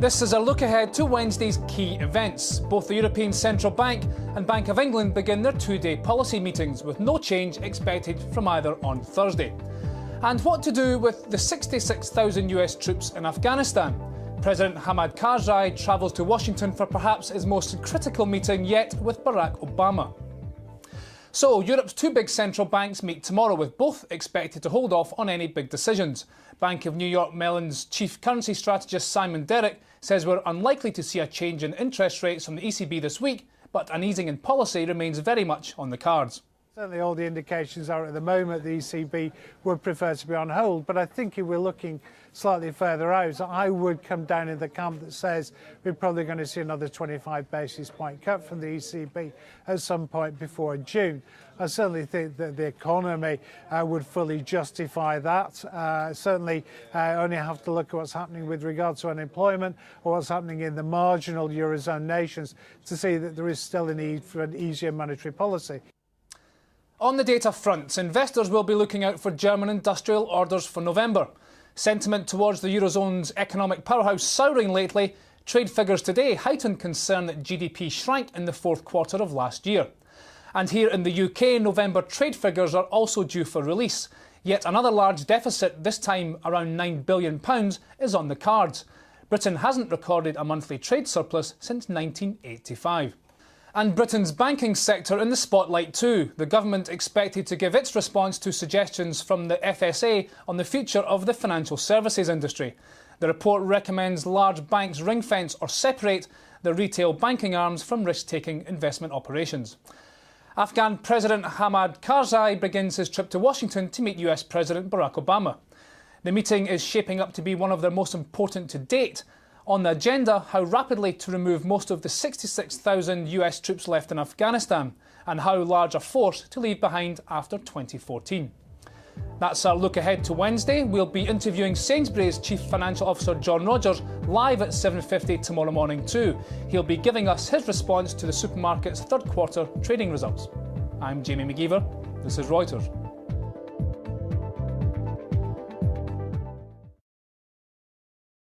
This is a look ahead to Wednesday's key events. Both the European Central Bank and Bank of England begin their two-day policy meetings, with no change expected from either on Thursday. And what to do with the 66,000 US troops in Afghanistan. President Hamid Karzai travels to Washington for perhaps his most critical meeting yet with Barack Obama. So, Europe's two big central banks meet tomorrow, with both expected to hold off on any big decisions. Bank of New York Mellon's chief currency strategist Simon Derrick says we're unlikely to see a change in interest rates from the ECB this week, but an easing in policy remains very much on the cards. Certainly all the indications are at the moment the ECB would prefer to be on hold, but I think if we're looking slightly further out, I would come down in the camp that says we're probably going to see another 25 basis point cut from the ECB at some point before June. I certainly think that the economy would fully justify that. Certainly only have to look at what's happening with regard to unemployment or what's happening in the marginal Eurozone nations to see that there is still a need for an easier monetary policy. On the data front, investors will be looking out for German industrial orders for November. Sentiment towards the Eurozone's economic powerhouse souring lately. Trade figures today heightened concern that GDP shrank in the fourth quarter of last year. And here in the UK, November trade figures are also due for release. Yet another large deficit, this time around £9 billion, is on the cards. Britain hasn't recorded a monthly trade surplus since 1985. And Britain's banking sector in the spotlight too. The government expected to give its response to suggestions from the FSA on the future of the financial services industry. The report recommends large banks ring-fence or separate the retail banking arms from risk-taking investment operations. Afghan President Hamid Karzai begins his trip to Washington to meet US President Barack Obama. The meeting is shaping up to be one of their most important to date. On the agenda, how rapidly to remove most of the 66,000 US troops left in Afghanistan, and how large a force to leave behind after 2014. That's our look ahead to Wednesday. We'll be interviewing Sainsbury's Chief Financial Officer John Rogers live at 7:50 tomorrow morning too. He'll be giving us his response to the supermarket's third quarter trading results. I'm Jamie McGeever. This is Reuters.